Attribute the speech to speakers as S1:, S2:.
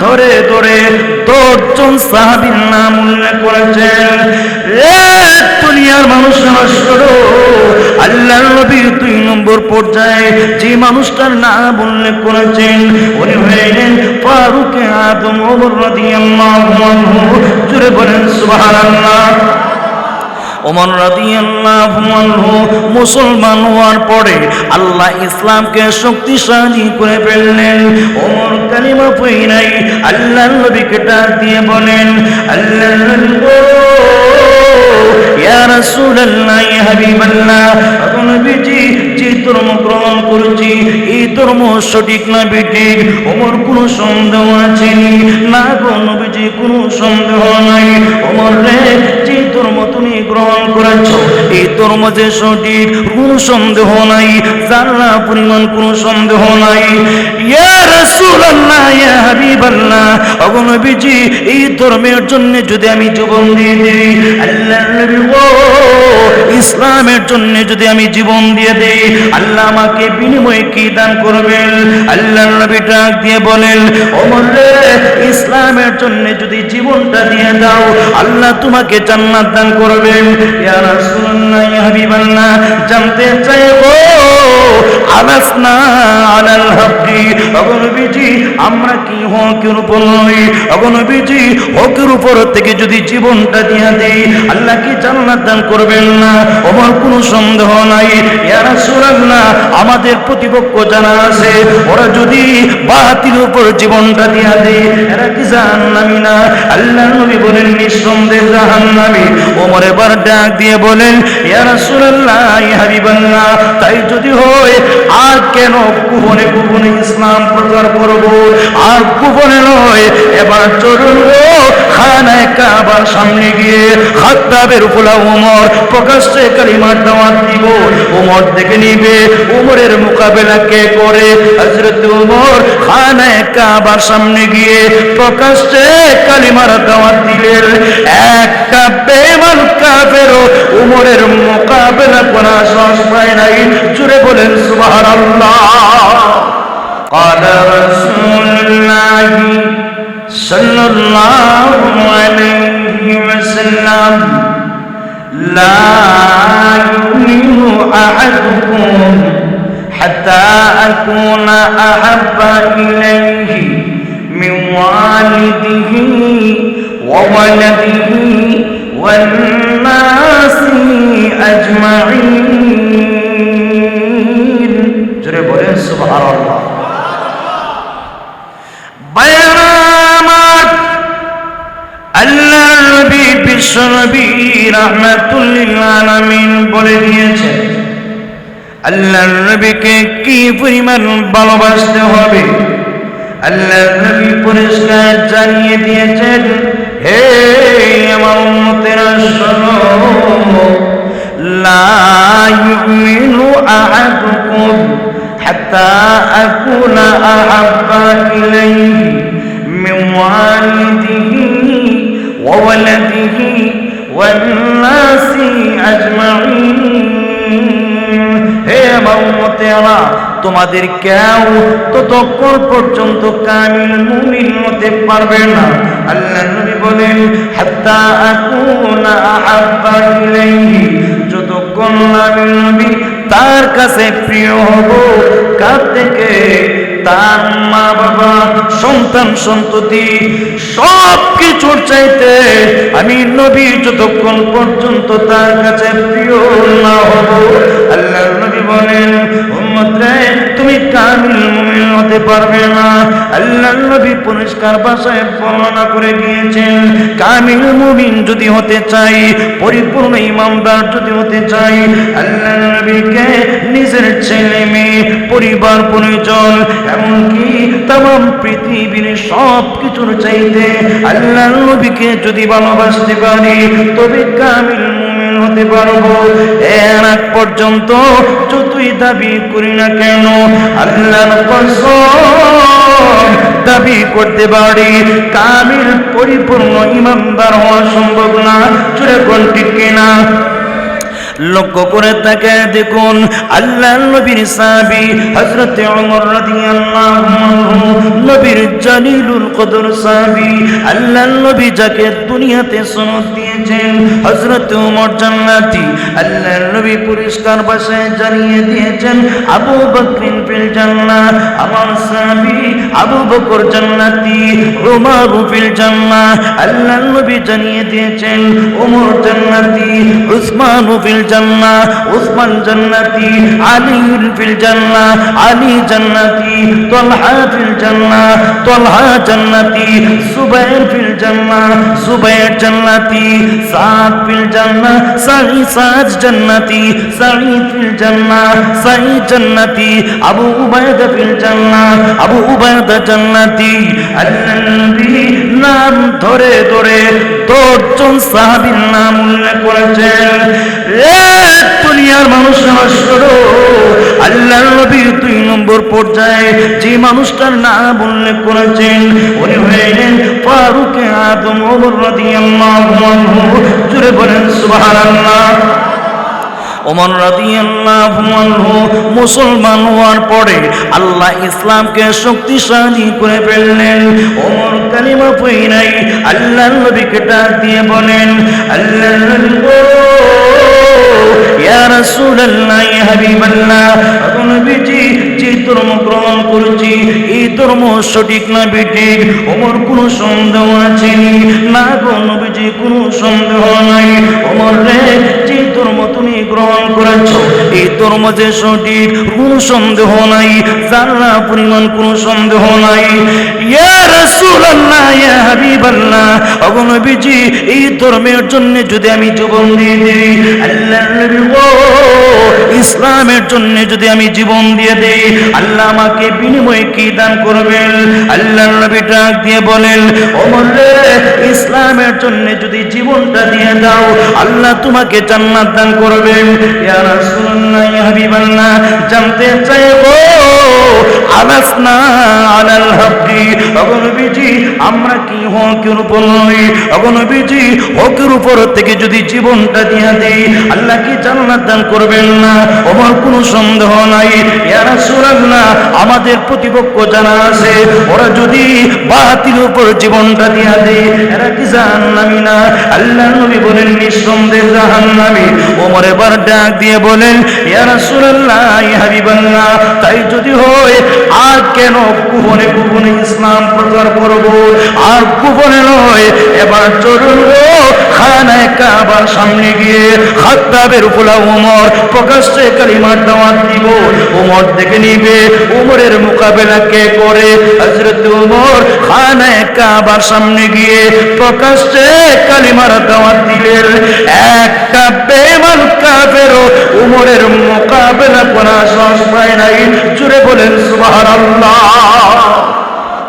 S1: ধরে ধরে 10 জন সাহাবীর নাম উল্লেখ করেছেন। দুনিয়ার মানুষ শোনো, আল্লাহর নবী 2 নম্বর পর্যায়ে যে মানুষটার নাম উল্লেখ করেছেন উনি হলেন ফারুক আদম ওমর রাদিয়াল্লাহু আনহু। জোরে বলেন সুবহানাল্লাহ। ওমর রাদিয়াল্লাহু আনহু মুসলমান হওয়ার পরে আল্লাহ ইসলামকে শক্তিশালী করে ফেললেন। ওমর কালিমা পড়াই আল্লাহর নবীকে ডাক দিয়ে বলেন, আল্লাহর নবী গো, ইয়া রাসূলুল্লাহ, ইয়া হাবিবাল্লাহ, নবীজি যে ধর্ম গ্রহণ করেছি এই ধর্ম সঠিক না বেঠিক? ওমর কোনো সন্দেহ আছে না গো নবীজি, কোনো সন্দেহ নাই। ওমর রে, যে ধর্ম তুমি গ্রহণ করেছ এই ধর্ম যে সঠিক, কোনো সন্দেহ নাই, যারা পরিমাণ কোনো সন্দেহ নাই। ইয়া রাসূলুল্লাহ, ইয়া হাবিবাল্লাহ, ওগো নবীজি এই ধর্মের জন্য যদি আমি জীবন দিয়ে দিই, আল্লাহর নবী গো, ইসলামের জন্য যদি আমি জীবন দিয়ে দেই, আল্লাহ আমাকে বিনিময়ে কি দান করবেন? আল্লাহর নবী ডাক দিয়ে বলেন, ওমর রে, ইসলামের জন্য যদি জীবনটা দিয়ে দাও আল্লাহ তোমাকে জান্নাত দান করবেন। ইয়া রাসূলুল্লাহ, ইয়া হাবিবাল্লাহ, জানতে চাইবো আলাসনা আলাল হাক্কি, ওগো নবীজি আমরা কি হকের উপর নই? ওগো নবীজি হকের উপর থেকে যদি জীবনটা দিয়ে দেই আল্লাহ কি জান্নাত দান করবেন না? ওমর কোনো সন্দেহ নাই। ইয়া রাসূলুল্লাহ, আমাদের প্রতিপক্ষ যারা আছে ওরা যদি বাতিলের উপর জীবনটা দিয়ে দেয় এরা কি জাহান্নামী না? আল্লাহর নবী বলেন নিঃসন্দেহে জাহান্নামী। ওমর এবার ডাক দিয়ে বলেন, ইয়া রাসূলুল্লাহ, ইয়া হাবিবাল্লাহ, তাই যদি হয় আর কেন গোপনে গোপনে ইসলাম প্রচার করব? আর গোপনে নয়, এবার চলুন খানায়ে কাবার সামনে গিয়ে খাত্তাবের উপলা ওমর প্রকাশ্যে কালিমার দাওয়াত দিব। ওমর দেখে নিবে ওমরের মোকাবেলা কে করে। হযরত ওমর খানায়ে কাবার সামনে গিয়ে প্রকাশ্যে কালিমার দাওয়াত দিলেন। একটা বেঈমান কাফেরও ওমরের মোকাবেলা করার সাহস পায় নাই। জোরে বলেন সুবহানাল্লাহ। ক্বালা রাসূলুল্লাহ সাল্লাল্লাহু আলাইহি ওয়াসাল্লাম, লা ইউমিনু আহাদুকুম হাত্তা আকুনা আহাব্বা ইলাইহি মিন ওয়ালিদিহি ওয়া ওয়ালাদিহি ওয়ান নাসি আজমাইন। জোরে বলেন সুবহানাল্লাহ। আল্লাহর নবী বিশ্ব নবী রাহমাতুল লিল আলামিন বলে দিয়েছেন আল্লাহর নবীকে কি পরিমাণ ভালোবাসতে হবে। আল্লাহর নবী পরিষ্কার জানিয়ে দিয়েছেন, হে আমার উম্মতেরা শোনো, লা ইউমিনু আহাদুকুম হাত্তা আকুনা আহাব্বা ইলাইহি মিন ওয়ালিদিহি ওয়া ওয়ালাদিহি ওয়ান নাসি আজমাইন। হে আমার উম্মতেরা, তোমাদের কেউ ততক্ষণ পর্যন্ত কামিল মুমিন হতে পারবে না। আল্লাহর নবী বলেন, হাত্তা আকুনা আহাব্বা ইলাইহি, যতক্ষণ আমি নবী তার কাছে প্রিয় হব। কার থেকে? তার মা বাবা, সন্তান সন্ততি সব কিছুর চাইতে আমি নবী যতক্ষণ পর্যন্ত তার কাছে প্রিয় না হব। আল্লাহর নবী বলেন, উম্মত রে, তুমি কামিল মুমিন হতে পারবে না। আল্লাহর নবী পরিষ্কার ভাষায় বর্ণনা করে গিয়েছেন, কামিল মুমিন যদি হতে চাই, পরিপূর্ণ ইমানদার যদি হতে চাই, আল্লাহর নবীকে নিজের ছেলে মেয়ে পরিবার পরিজন এমনকি তাম পৃথিবীর সব কিছুর চাইতে আল্লাহর নবীকে যদি ভালোবাসতে পারি তবে কামিল মুমিন হতে পারবো। এর আগ পর্যন্ত যতই দাবি করি না কেন আল্লাহর কসম দাবি করতে পারি কামিল পরিপূর্ণ ইমানদার হওয়া সম্ভব না। জোরে কোন ঠিক কিনা? লক্ষ্য করে তাকে দেখুন, আল্লাহর নবীর সাহাবী হযরত ওমর রাদিয়াল্লাহু আনহু নবীর জালিলুল কদর সাহাবী, আল্লাহর নবী যাকে দুনিয়াতে সনদ দিয়েছেন হযরত ওমর জান্নাতি, আল্লাহর নবী পরিষ্কার ভাষায় জানিয়ে দিয়েছেন আবু বকর ফিল জান্নাহ, আমার সাহাবী আবু বকর জান্নাতি, ওমর ফিল জান্নাহ, আল্লাহর নবী জানিয়ে দিয়েছেন ওমর জান্নাতি, উসমান ফিল জান্নাহ, উসমান জান্নাতি, আলী ফিল জান্নাহ, আলী জান্নাতি, তালহা ফিল জান্নাহ, তালহা জান্নাতি, সুবাইর ফিল জান্নাহ, সুবাইর জান্নাতি, সাদ ফিল জান্নাহ, সাদ জান্নাতি, সাঈদ ফিল জান্নাহ, সাঈদ জান্নাতি, আবু উবাইদা ফিল জান্নাহ, আবু উবাইদা জান্নাতি। আল্লাহর নবী নাম ধরে ধরে 10 জন সাহাবীর নাম উল্লেখ করেছেন। দুনিয়ার মানুষ শোনো, আল্লাহর নবী 2 নম্বর পর্যায়ে যে মানুষটার নাম উল্লেখ করেছেন উনি হলেন ফারুক আদম ওমর রাদিয়াল্লাহু আনহু। জোরে বলেন সুবহানাল্লাহ। ওমর রাদিয়াল্লাহু আনহু মুসলমান হওয়ার পরে আল্লাহ ইসলামকে শক্তিশালী করে ফেললেন। ওমর কালিমা পড়ে নাই, আল্লাহর নবীকে ডাক দিয়ে বলেন, আল্লাহর নবী গো ইয়া রাসূলুল্লাহ, ইয়া হাবিবাল্লাহ, নবীজি যে ধর্ম গ্রহণ করেছি এই ধর্ম সঠিক না বেঠিক ওমর কোনো সন্দেহ আছে না? গো নবীজি কোনো সন্দেহ নাই। ওমর রে, যে ধর্ম তুমি গ্রহণ করেছো এই ধর্ম যে সঠিক কোনো সন্দেহ নাই, জানা পরিমাণ কোনো সন্দেহ নাই। ইয়া রাসূলুল্লাহ, ইয়া হাবিবাল্লাহ, ওগো নবীজি এই ধর্মের জন্য যদি আমি জীবন দিয়ে দিই, আল্লাহর নবী গো ইসলামের জন্য যদি আমি জীবন দিয়ে দেই আল্লাহ আমাকে বিনিময়ে কি দান করবেন? আল্লাহর নবী ডাক দিয়ে বলেন, ওমর রে, ইসলামের জন্য যদি জীবনটা দিয়ে দাও আল্লাহ তোমাকে জান্নাত দান করবেন। ইয়া রাসূলুল্লাহ, ইয়া হাবিবাল্লাহ, জানতে চাইবো আলাসনা আলাল হাক্কি, ওগো নবীজি আমরা কি হকের উপর নই? ওগো নবীজি হকের উপর থেকে যদি জীবনটা দিয়ে দেই আল্লাহ কি জান্নাত দান করবেন না? ওমর কোনো সন্দেহ নাই। ইয়া রাসূলুল্লাহ, আমাদের প্রতিপক্ষ যারা আছে ওরা যদি বাতিলের উপর জীবনটা দিয়ে দেয় এরা কি জাহান্নামী না? আল্লাহর নবী বলেন নিঃসন্দেহে জাহান্নামী। ওমর এবার ডাক দিয়ে বলেন, ইয়া রাসূলুল্লাহ, ইয়া হাবিবাল্লাহ, তাই যদি হয় আর কেন গোপনে গোপনে ইসলাম প্রচার করব? আর গোপনে নয়, এবার চলুন খানায়ে কাবার সামনে গিয়ে খাত্তাবের উপলা ওমর প্রকাশ্যে কালিমার দাওয়াত দিব। ওমর দেখে নিবে ওমরের মোকাবেলা কে করে। হযরত ওমর খানায়ে কাবার সামনে গিয়ে প্রকাশ্যে কালিমার দাওয়াত দিলেন। একটা বেঈমান কাফেরও ওমরের মোকাবেলা করার সাহস পায় নাই। জোরে বলেন সুবহানাল্লাহ।